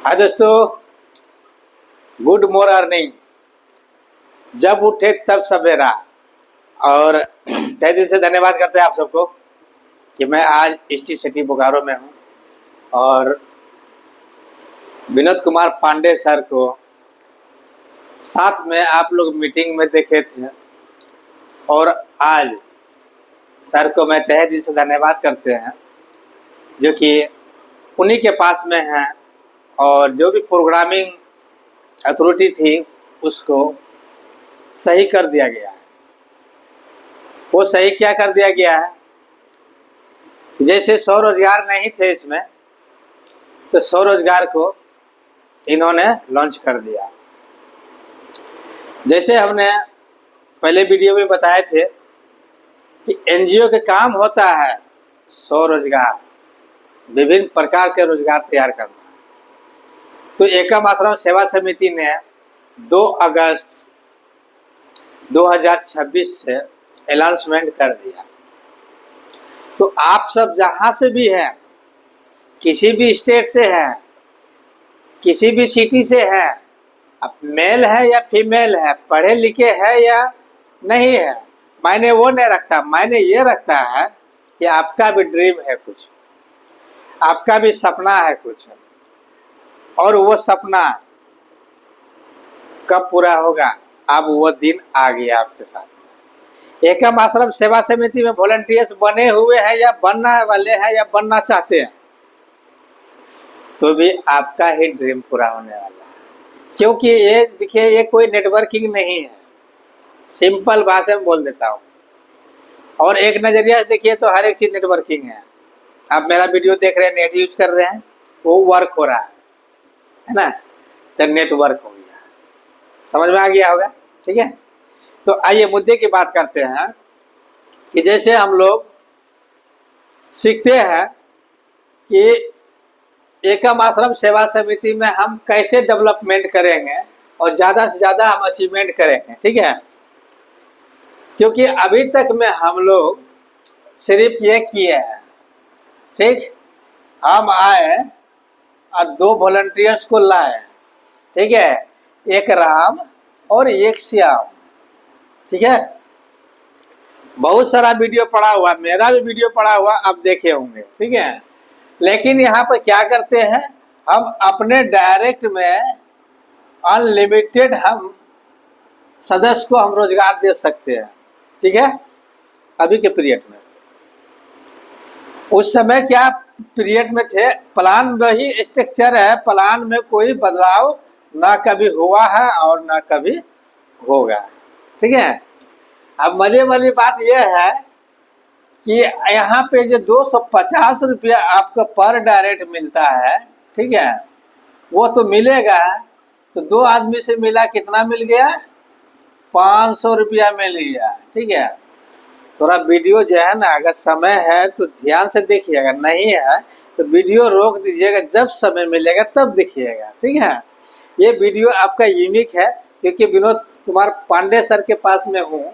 हाँ दोस्तों, good morning. जब उठे तब सवेरा। और तहे दिल से धन्यवाद करते हैं आप सबको कि मैं आज ईस्ट सिटी बोकारो में हूँ और विनोद कुमार पांडे सर को साथ में आप लोग मीटिंग में देखे थे और आज सर को मैं तहे दिल से धन्यवाद करते हैं जो कि उन्हीं के पास में हैं और जो भी प्रोग्रामिंग अथॉरिटी थी उसको सही कर दिया गया है। वो सही क्या कर दिया गया है, जैसे स्वरोजगार नहीं थे इसमें, तो स्वरोजगार को इन्होंने लॉन्च कर दिया। जैसे हमने पहले वीडियो में बताए थे कि एनजीओ के काम होता है स्वरोजगार, विभिन्न प्रकार के रोजगार तैयार करना। तो एकम आश्रम सेवा समिति ने 2 अगस्त 2026 से अनाउंसमेंट कर दिया। तो आप सब जहाँ से भी हैं, किसी भी स्टेट से हैं, किसी भी सिटी से हैं, अब मेल है या फीमेल है, पढ़े लिखे है या नहीं है, मायने वो नहीं रखता। मायने ये रखता है कि आपका भी ड्रीम है कुछ, आपका भी सपना है कुछ, और वो सपना कब पूरा होगा, अब वो दिन आ गया आपके साथ। एकम आश्रम सेवा समिति में वॉलंटियर्स बने हुए हैं या बनने वाले हैं या बनना चाहते हैं, तो भी आपका ही ड्रीम पूरा होने वाला है। क्योंकि ये देखिए, ये कोई नेटवर्किंग नहीं है, सिंपल भाषा में बोल देता हूँ। और एक नज़रिया से देखिए तो हर एक चीज़ नेटवर्किंग है। आप मेरा वीडियो देख रहे हैं, नेट यूज कर रहे हैं, वो वर्क हो रहा है ना, तो नेटवर्क हो गया। समझ में आ गया होगा, ठीक है। तो आइए मुद्दे की बात करते हैं कि जैसे हम लोग सीखते हैं कि एकम आश्रम सेवा समिति में हम कैसे डेवलपमेंट करेंगे और ज़्यादा से ज़्यादा हम अचीवमेंट करेंगे, ठीक है। क्योंकि अभी तक में हम लोग सिर्फ ये किए हैं, ठीक। हम आए और 2 वॉलंटियर्स को लाए, ठीक है, एक राम और एक श्याम, ठीक है। बहुत सारा वीडियो पड़ा हुआ, मेरा भी वीडियो पड़ा हुआ, आप देखे होंगे, ठीक है। लेकिन यहाँ पर क्या करते हैं, हम अपने डायरेक्ट में अनलिमिटेड हम सदस्य को हम रोजगार दे सकते हैं, ठीक है। अभी के पीरियड में, उस समय क्या पीरियड में थे, प्लान वही स्ट्रक्चर है, प्लान में कोई बदलाव ना कभी हुआ है और ना कभी होगा, ठीक है। अब मजे वाली बात यह है कि यहाँ पे जो 250 रुपया आपको पर डायरेक्ट मिलता है, ठीक है, वो तो मिलेगा। तो 2 आदमी से मिला, कितना मिल गया, 500 रुपया मिल गया, ठीक है। थोड़ा वीडियो जो है ना, अगर समय है तो ध्यान से देखिएगा, नहीं है तो वीडियो रोक दीजिएगा, जब समय मिलेगा तब देखिएगा, ठीक है। ये वीडियो आपका यूनिक है क्योंकि विनोद कुमार पांडे सर के पास में हूँ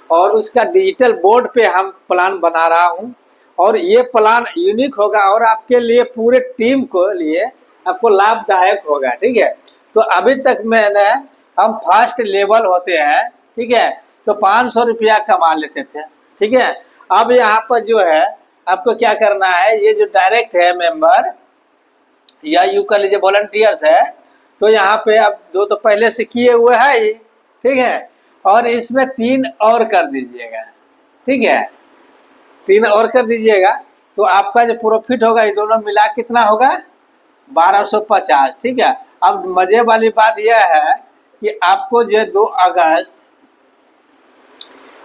और उसका डिजिटल बोर्ड पे हम प्लान बना रहा हूँ और ये प्लान यूनिक होगा और आपके लिए, पूरे टीम को लिए आपको लाभदायक होगा, ठीक है। तो अभी तक मैंने हम फर्स्ट लेवल होते हैं, ठीक है, तो 500 रुपया कमा लेते थे, ठीक है। अब यहाँ पर जो है आपको क्या करना है, ये जो डायरेक्ट है मेंबर या यू कर लीजिए वॉलंटियर्स है, तो यहाँ पे अब 2 तो पहले से किए हुए है ही, ठीक है, और इसमें 3 और कर दीजिएगा, ठीक है, 3 और कर दीजिएगा। तो आपका जो प्रॉफिट होगा ये दोनों मिला कितना होगा, 1250, ठीक है। अब मजे वाली बात यह है कि आपको जो 2 अगस्त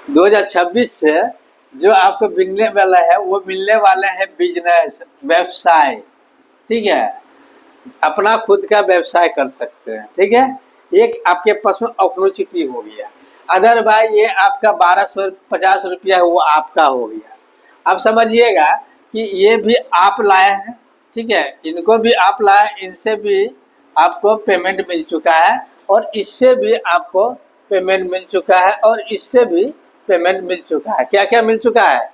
2026 से जो आपको मिलने वाला है, वो मिलने वाले हैं बिजनेस, व्यवसाय, ठीक है। अपना खुद का व्यवसाय कर सकते हैं, ठीक है। एक आपके पास में अपॉर्चुनिटी हो गया। अदरवाइज ये आपका 1250 रुपया वो आपका हो गया। अब समझिएगा कि ये भी आप लाए हैं, ठीक है, इनको भी आप लाए, इनसे भी आपको पेमेंट मिल चुका है और इससे भी आपको पेमेंट मिल चुका है और इससे भी पेमेंट मिल चुका है। क्या क्या मिल चुका है,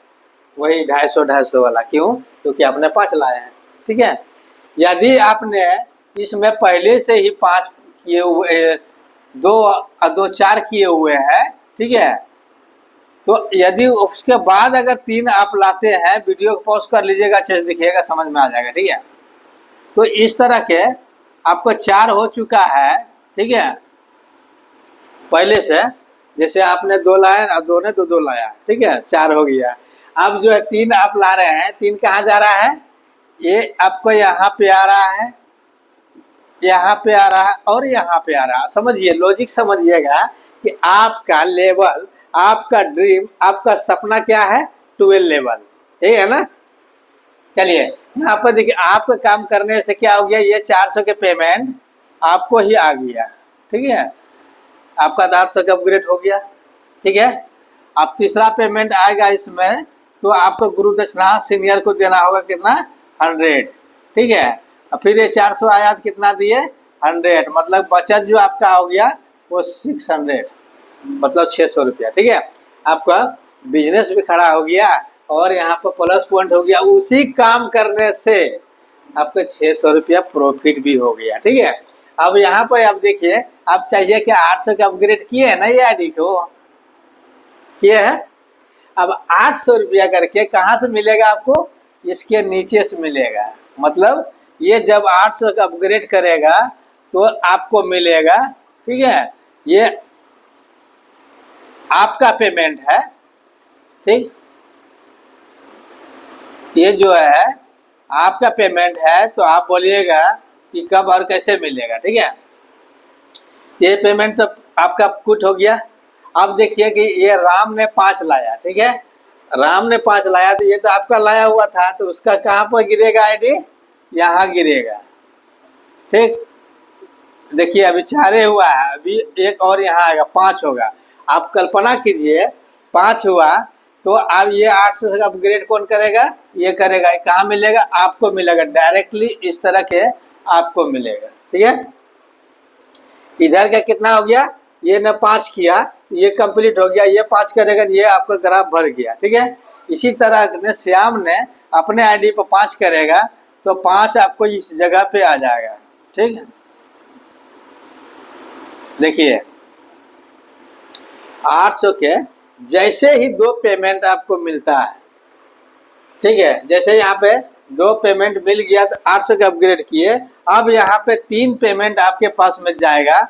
वही 250 वाला। क्यों, क्योंकि आपने 5 लाए हैं, ठीक है। यदि आपने इसमें पहले से ही 5 किए हुए, 2 4 किए हुए हैं, ठीक है। तो यदि उसके बाद अगर 3 आप लाते हैं, वीडियो को पॉज कर लीजिएगा, अच्छे से दिखिएगा, समझ में आ जाएगा, ठीक है। तो इस तरह के आपको 4 हो चुका है, ठीक है, पहले से। जैसे आपने 2 लाए और 2 ने 2 लाया, ठीक है, 4 हो गया। अब जो है 3 आप ला रहे हैं, 3 कहाँ जा रहा है, ये आपको यहाँ पे आ रहा है, यहाँ पे आ रहा है और यहाँ पे आ रहा है। समझिए, लॉजिक समझिएगा कि आपका लेवल, आपका ड्रीम, आपका सपना क्या है, 12 लेवल, ठीक है ना। चलिए यहाँ पर देखिए, आपका काम करने से क्या हो गया, ये 400 के पेमेंट आपको ही आ गया, ठीक है, आपका 800 का अपग्रेड हो गया, ठीक है। अब तीसरा पेमेंट आएगा इसमें, तो आपको गुरु दक्षिणा सीनियर को देना होगा कितना, 100, ठीक है। अब फिर ये 400 आया तो कितना दिए, 100, मतलब बचत जो आपका हो गया वो 600, मतलब 600 रुपया, ठीक है। आपका बिजनेस भी खड़ा हो गया और यहाँ पर प्लस पॉइंट हो गया, उसी काम करने से आपका 600 रुपया प्रॉफिट भी हो गया, ठीक है। अब यहाँ पर आप देखिए, आप चाहिए कि 800 का अपग्रेड किए है ना, ये आईडी को किए है। अब 800 रुपया करके कहाँ से मिलेगा आपको, इसके नीचे से मिलेगा, मतलब ये जब 800 का अपग्रेड करेगा तो आपको मिलेगा, ठीक है। ये आपका पेमेंट है, ठीक, ये जो है आपका पेमेंट है। तो आप बोलिएगा कि कब और कैसे मिलेगा, ठीक है। ये पेमेंट तो आपका कुट हो गया। अब देखिए कि ये राम ने 5 लाया, ठीक है, राम ने 5 लाया, तो ये तो आपका लाया हुआ था, तो उसका कहाँ पर गिरेगा आईडी, यहाँ गिरेगा, ठीक। देखिए अभी 4 हुआ है, अभी एक और यहाँ आएगा, 5 होगा। आप कल्पना कीजिए 5 हुआ, तो अब ये 800 का अपग्रेड कौन करेगा, ये करेगा। कहाँ मिलेगा, आपको मिलेगा डायरेक्टली, इस तरह के आपको मिलेगा, ठीक है। इधर का कितना हो गया, ये ने 5 किया, ये कंप्लीट हो गया, ये 5 करेगा, ये आपका ग्राफ भर गया, ठीक है। इसी तरह ने श्याम ने अपने आईडी पर 5 करेगा, तो 5 आपको इस जगह पे आ जाएगा, ठीक है। देखिए 800 के जैसे ही 2 पेमेंट आपको मिलता है, ठीक है, जैसे यहाँ पे 2 पेमेंट मिल गया तो 800 का अपग्रेड किए, अब यहाँ पे 3 पेमेंट आपके पास में जाएगा,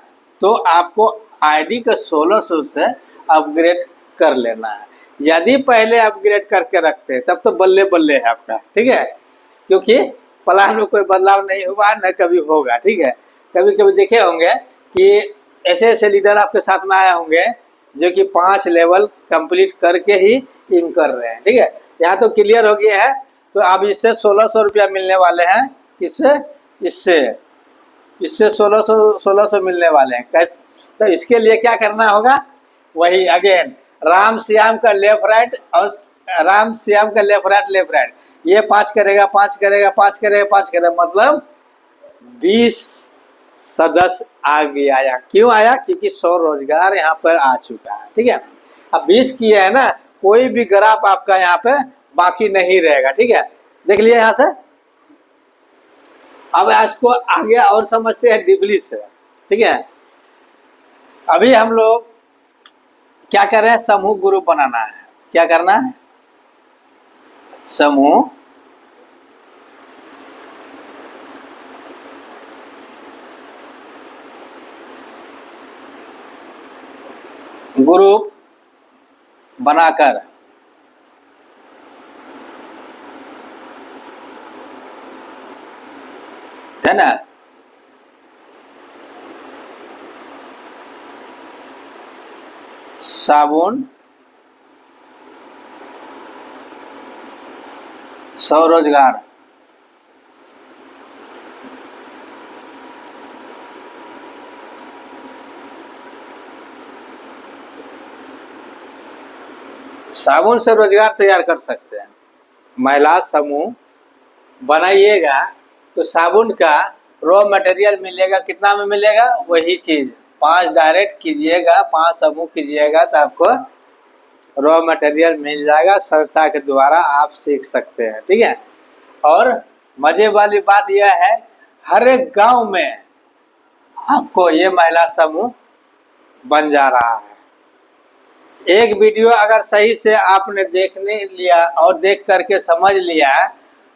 तो आपको आईडी का 1600 से अपग्रेड कर लेना है। यदि पहले अपग्रेड करके रखते तब तो बल्ले बल्ले है आपका, ठीक है, क्योंकि प्लान में कोई बदलाव नहीं हुआ, न कभी होगा, ठीक है। कभी कभी देखे होंगे कि ऐसे ऐसे लीडर आपके साथ में आए होंगे जो कि 5 लेवल कंप्लीट करके ही इन कर रहे हैं, ठीक है। यहाँ तो क्लियर हो गया है, तो अब इससे 1600 रुपया मिलने वाले हैं, इससे इससे इससे 1600 मिलने वाले हैं। तो इसके लिए क्या करना होगा, वही अगेन राम श्याम का लेफ्ट राइट, और राम श्याम का लेफ्ट राइट, ये 5 करेगा, 5 करेगा, 5 करेगा, 5 करेगा, मतलब 20 सदस्य आ गया। यहाँ क्यों आया, क्योंकि स्वरोजगार यहाँ पर आ चुका है, ठीक है। अब 20 किए है ना, कोई भी ग्राफ आपका यहाँ पे बाकी नहीं रहेगा, ठीक है। देख लिया यहाँ से। अब इसको आगे और समझते हैं डिबली से, ठीक है। अभी हम लोग क्या कर रहे हैं, समूह ग्रुप बनाना है। क्या करना है, समूह ग्रुप बनाकर है ना, साबुन स्वरोजगार, साबुन से रोजगार तैयार कर सकते हैं। महिला समूह बनाइएगा तो साबुन का रॉ मटेरियल मिलेगा, कितना में मिलेगा, वही चीज 5 डायरेक्ट कीजिएगा, 5 समूह कीजिएगा तो आपको रॉ मटेरियल मिल जाएगा, संस्था के द्वारा आप सीख सकते हैं, ठीक है। और मजे वाली बात यह है, हर एक गांव में आपको ये महिला समूह बन जा रहा है। एक वीडियो अगर सही से आपने देखने लिया और देख करके समझ लिया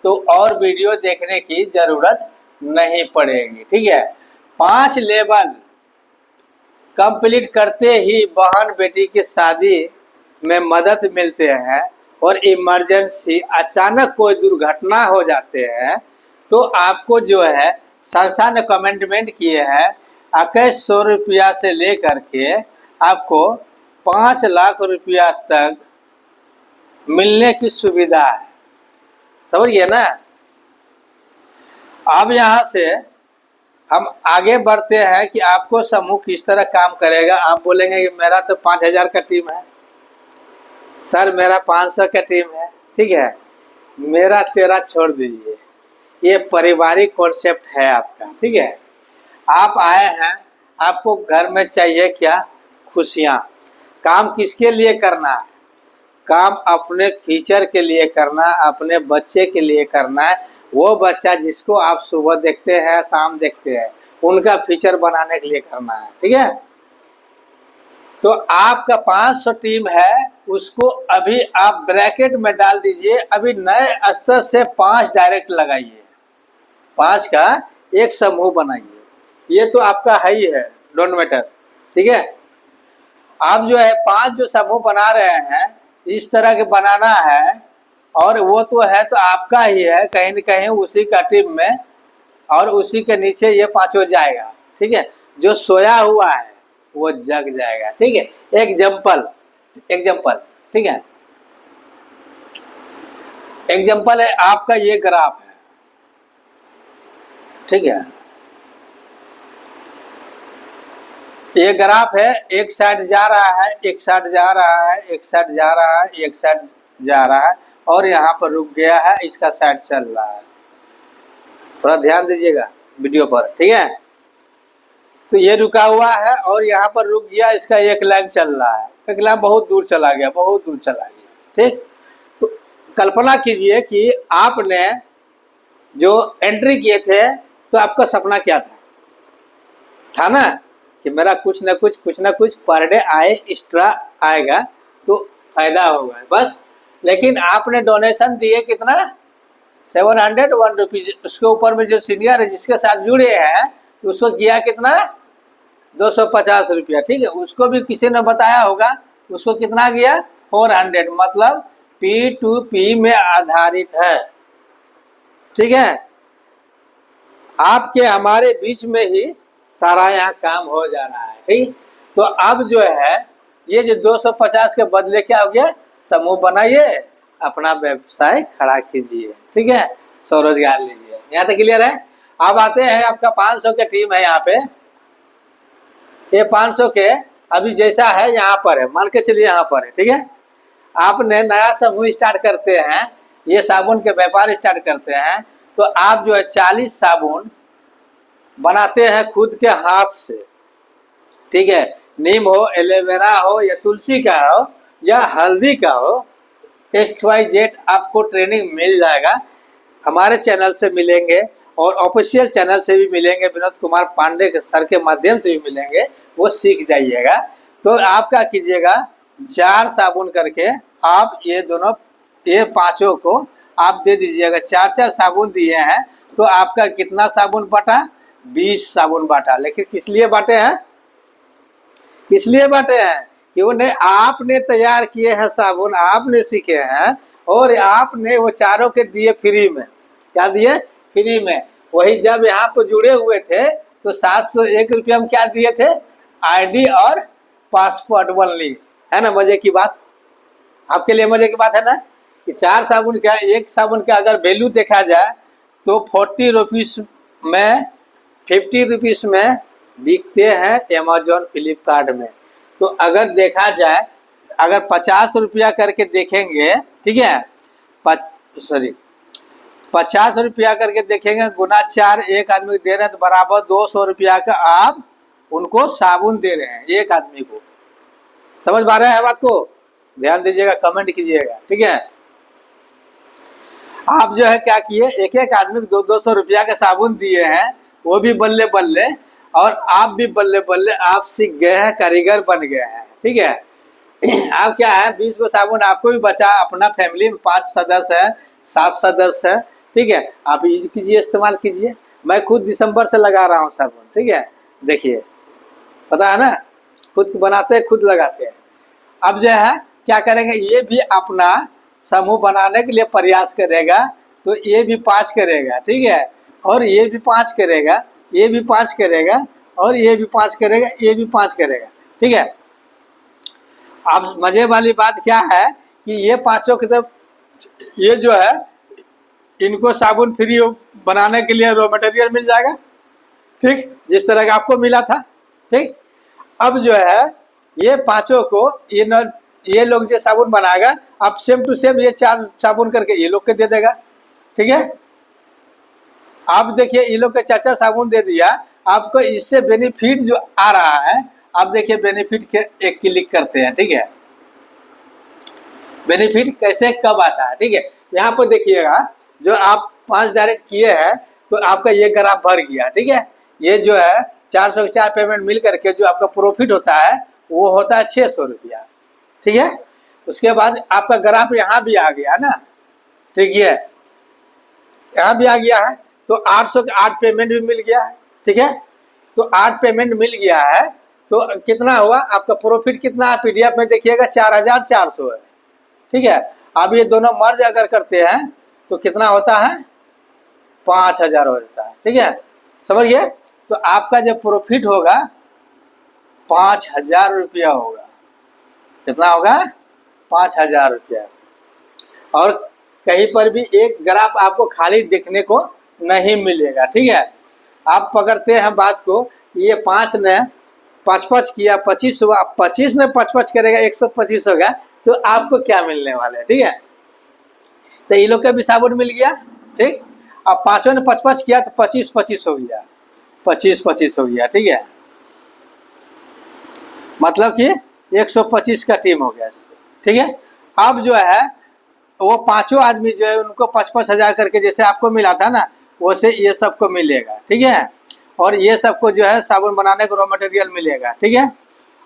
तो और वीडियो देखने की जरूरत नहीं पड़ेगी। ठीक है, 5 लेवल कंप्लीट करते ही बहन बेटी की शादी में मदद मिलते हैं और इमरजेंसी अचानक कोई दुर्घटना हो जाते हैं तो आपको जो है संस्था ने कमेंटमेंट किए हैं 2100 रुपया से लेकर के आपको 5 लाख रुपया तक मिलने की सुविधा है। समझिए ना। अब यहाँ से हम आगे बढ़ते हैं कि आपको समूह किस तरह काम करेगा। आप बोलेंगे कि मेरा तो 5000 का टीम है सर, मेरा 500 का टीम है। ठीक है, मेरा तेरा छोड़ दीजिए, ये पारिवारिक कॉन्सेप्ट है आपका। ठीक है, आप आए हैं, आपको घर में चाहिए क्या? खुशियाँ। काम किसके लिए करना है? काम अपने फ्यूचर के लिए करना, अपने बच्चे के लिए करना है। वो बच्चा जिसको आप सुबह देखते हैं शाम देखते हैं, उनका फ्यूचर बनाने के लिए करना है। ठीक है, तो आपका 500 टीम है, उसको अभी आप ब्रैकेट में डाल दीजिए। अभी नए स्तर से 5 डायरेक्ट लगाइए, 5 का एक समूह बनाइए। ये तो आपका है ही है, डोंट मैटर। ठीक है, आप जो है 5 जो समूह बना रहे हैं इस तरह के बनाना है, और वो तो है तो आपका ही है, कहीं न कहीं उसी का टीम में, और उसी के नीचे ये 5 जाएगा। ठीक है, जो सोया हुआ है वो जग जाएगा। ठीक है, एग्जाम्पल। ठीक है, एग्जाम्पल है आपका ये ग्राफ है। ठीक है, ये ग्राफ है, एक साइड जा रहा है, एक साइड जा रहा है, एक साइड जा रहा है, एक साइड जा रहा है, और यहाँ पर रुक गया है, इसका साइड चल रहा है। थोड़ा ध्यान दीजिएगा वीडियो पर। ठीक है, तो ये रुका हुआ है और यहाँ पर रुक गया, इसका एक लाइन चल रहा है, एक लाइन बहुत दूर चला गया, बहुत दूर चला गया। ठीक, तो कल्पना कीजिए कि आपने जो एंट्री किए थे तो आपका सपना क्या था ना कि मेरा कुछ ना कुछ पर डे आए, एक्स्ट्रा आएगा तो फायदा होगा बस। लेकिन आपने डोनेशन दिए कितना? 701 रुपीज। उसके ऊपर में जो सीनियर है जिसके साथ जुड़े हैं उसको किया कितना? 250 रुपया। ठीक है, उसको भी किसी ने बताया होगा, उसको कितना गया? 400। मतलब P2P में आधारित है। ठीक है, आपके हमारे बीच में ही सारा यहाँ काम हो जा रहा है। ठीक, तो अब जो है ये जो 250 के बदले क्या हो गया? समूह बनाइए, अपना व्यवसाय खड़ा कीजिए। ठीक है, स्वरोजगार लीजिए। यहाँ तक क्लियर है। अब आते हैं, आपका 500 के टीम है यहाँ पे। ये 500 के अभी जैसा है यहाँ पर है, मान के चलिए यहाँ पर है। ठीक है, आपने नया समूह स्टार्ट करते हैं, ये साबुन के व्यापार स्टार्ट करते हैं, तो आप जो है 40 साबुन बनाते हैं खुद के हाथ से। ठीक है, नीम हो, एलोवेरा हो, या तुलसी का हो, या हल्दी का हो, XYZ आपको ट्रेनिंग मिल जाएगा। हमारे चैनल से मिलेंगे और ऑफिशियल चैनल से भी मिलेंगे, विनोद कुमार पांडे के सर के माध्यम से भी मिलेंगे, वो सीख जाइएगा। तो आप क्या कीजिएगा, 4 साबुन करके आप ये दोनों, ये 5 को आप दे दीजिएगा। 4-4 साबुन दिए हैं तो आपका कितना साबुन बटा? 20 साबुन बांटा। लेकिन किस लिए बांटे हैं? किस लिए बांटे हैं? कि उन्हें आपने तैयार किए हैं साबुन, आपने सीखे हैं, और आपने वो 4 के दिए फ्री में। क्या दिए? फ्री में। वही जब यहाँ पर जुड़े हुए थे तो 701 रुपया में क्या दिए थे? आईडी और पासपोर्ट ओनली। है ना मजे की बात? आपके लिए मजे की बात है ना कि 4 साबुन का, एक साबुन का अगर वैल्यू देखा जाए तो 40 रुपीज़ में, 50 रुपीज़ में बिकते हैं अमेजोन फ्लिपकार्ट में। तो अगर देखा जाए, अगर 50 रुपया करके देखेंगे, ठीक है, 50 रुपया करके देखेंगे, गुना 4 एक आदमी दे रहे हैं तो बराबर 200 रुपया का आप उनको साबुन दे रहे हैं एक आदमी को। समझ पा रहे हैं बात को? ध्यान दीजिएगा, कमेंट कीजिएगा। ठीक है, आप जो है क्या किए, एक एक आदमी को 200 रुपया का साबुन दिए हैं, वो भी बल्ले बल्ले, और आप भी बल्ले बल्ले आप सीख गए हैं, कारीगर बन गए हैं। ठीक है, अब क्या है, 20 को साबुन आपको भी बचा, अपना फैमिली में 5 सदस्य है, 7 सदस्य है। ठीक है, आप यूज कीजिए, इस्तेमाल कीजिए। मैं खुद दिसंबर से लगा रहा हूँ साबुन। ठीक है, देखिए, पता है ना, खुद बनाते हैं, खुद लगाते हैं। अब जो है क्या करेंगे, ये भी अपना समूह बनाने के लिए प्रयास करेगा, तो ये भी 5 करेगा। ठीक है, और ये भी 5 करेगा, ये भी 5 करेगा, और ये भी 5 करेगा, ये भी 5 करेगा। ठीक है, अब मजे वाली बात क्या है कि ये पांचों की, तो ये जो है इनको साबुन फ्री बनाने के लिए रॉ मटेरियल मिल जाएगा। ठीक, जिस तरह का आपको मिला था। ठीक, अब जो है ये पांचों को ये लोग जो साबुन बनाएगा, अब सेम टू सेम ये 4 साबुन करके ये लोग के दे देगा। ठीक है, आप देखिए, ये लोग के 4 साबुन दे दिया आपको, इससे बेनिफिट जो आ रहा है, आप देखिए बेनिफिट के एक क्लिक करते हैं। ठीक है, बेनिफिट कैसे कब आता है। ठीक है, यहाँ पर देखिएगा, जो आप 5 डायरेक्ट किए हैं तो आपका ये ग्राफ भर गया। ठीक है, ये जो है 400 के 4 पेमेंट मिल करके जो आपका प्रॉफिट होता है वो होता है 600 रुपया। ठीक है, उसके बाद आपका ग्राफ यहाँ भी आ गया ना। ठीक है, यहाँ भी आ गया है, तो 800 के 8 पेमेंट भी मिल गया है। ठीक है, तो 8 पेमेंट मिल गया है, तो कितना हुआ आपका प्रॉफिट, कितना है पीडीएफ में देखिएगा, 4400 है। ठीक है, अब ये दोनों मर्ज अगर करते हैं तो कितना होता है, 5000 हो जाता है। ठीक है, समझ गए, तो आपका जब प्रॉफिट होगा 5000 रुपया होगा। कितना होगा, 5000 रुपया। और कहीं पर भी एक ग्राफ आपको खाली देखने को नहीं मिलेगा। ठीक है, आप पकड़ते हैं बात को, ये 5 ने 5 किया, 25 हुआ, 25 ने 5 करेगा, 125 होगा, तो आपको क्या मिलने वाले है। ठीक है, तो ये लोग का भी साबुन मिल गया। ठीक, अब 5 ने 5 किया तो 25 हो गया, 25 हो गया। ठीक है, मतलब कि 125 का टीम हो गया। ठीक है, अब जो है वो 5 आदमी जो है उनको 5,000 करके जैसे आपको मिला था ना, वैसे ये सबको मिलेगा। ठीक है, और ये सबको जो है साबुन बनाने को रॉ मटेरियल मिलेगा। ठीक है,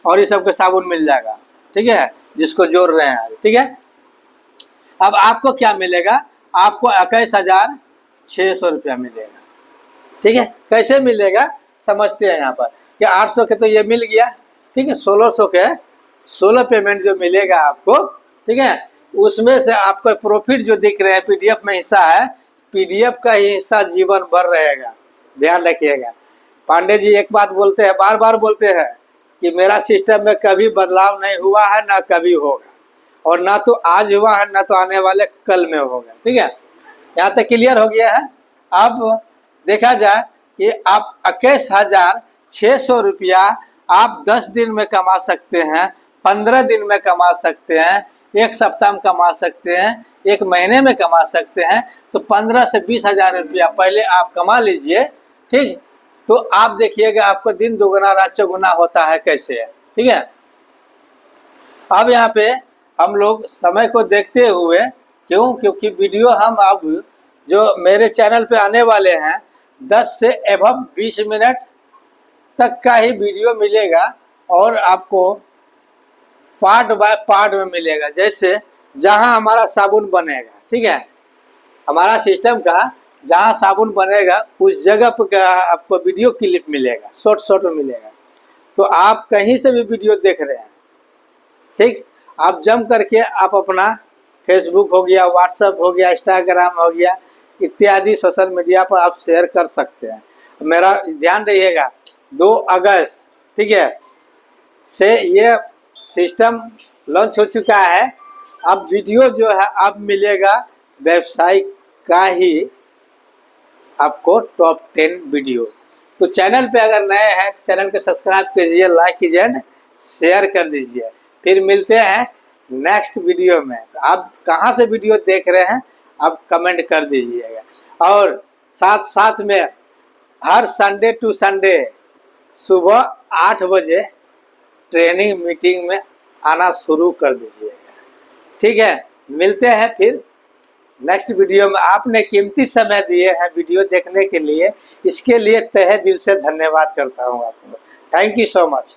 और ये सबको साबुन मिल जाएगा। ठीक है, जिसको जोड़ रहे हैं। ठीक है, अब आपको क्या मिलेगा, आपको 21,600 रुपया मिलेगा। ठीक है, कैसे मिलेगा समझते हैं यहाँ पर, कि 800 के तो ये मिल गया। ठीक है, 1600 के 16 पेमेंट जो मिलेगा आपको। ठीक है, उसमें से आपको प्रॉफिट जो दिख रहे हैं पीडीएफ में हिस्सा है, पीडीएफ का ही हिस्सा जीवन भर रहेगा। ध्यान रखिएगा, पांडे जी एक बात बोलते हैं, बार बार बोलते हैं कि मेरा सिस्टम में कभी बदलाव नहीं हुआ है, ना कभी होगा, और ना तो आज हुआ है, ना तो आने वाले कल में होगा। ठीक है, यहाँ तक क्लियर हो गया है। अब देखा जाए कि आप 21,600 रुपया आप 10 दिन में कमा सकते हैं, 15 दिन में कमा सकते हैं, 1 सप्ताह में कमा सकते हैं, 1 महीने में कमा सकते हैं। तो 15 से 20,000 रुपया पहले आप कमा लीजिए। ठीक, तो आप देखिएगा आपको दिन दोगुना रात चौगुना होता है कैसे है। ठीक है, अब यहाँ पे हम लोग समय को देखते हुए, क्योंकि वीडियो हम अब जो मेरे चैनल पे आने वाले हैं 10 से एबव 20 मिनट तक का ही वीडियो मिलेगा, और आपको पार्ट बाय पार्ट में मिलेगा। जैसे जहां हमारा साबुन बनेगा, ठीक है, हमारा सिस्टम का जहां साबुन बनेगा उस जगह पर आपको वीडियो क्लिप मिलेगा, शॉर्ट में मिलेगा। तो आप कहीं से भी वीडियो देख रहे हैं, ठीक, आप जम करके आप अपना फेसबुक हो गया, व्हाट्सएप हो गया, इंस्टाग्राम हो गया, इत्यादि सोशल मीडिया पर आप शेयर कर सकते हैं। मेरा ध्यान रहिएगा, 2 अगस्त, ठीक है, से ये सिस्टम लॉन्च हो चुका है। अब वीडियो जो है अब मिलेगा वेबसाइट का ही आपको टॉप 10 वीडियो। तो चैनल पे अगर नए हैं, चैनल को सब्सक्राइब कीजिए, लाइक कीजिए, शेयर कर दीजिए। फिर मिलते हैं नेक्स्ट वीडियो में। तो आप कहाँ से वीडियो देख रहे हैं आप कमेंट कर दीजिएगा। और साथ साथ में हर संडे टू संडे सुबह 8 बजे ट्रेनिंग मीटिंग में आना शुरू कर दीजिएगा। ठीक है, मिलते हैं फिर नेक्स्ट वीडियो में। आपने कीमती समय दिए हैं वीडियो देखने के लिए, इसके लिए तहे दिल से धन्यवाद करता हूँ आपको। Thank you so much.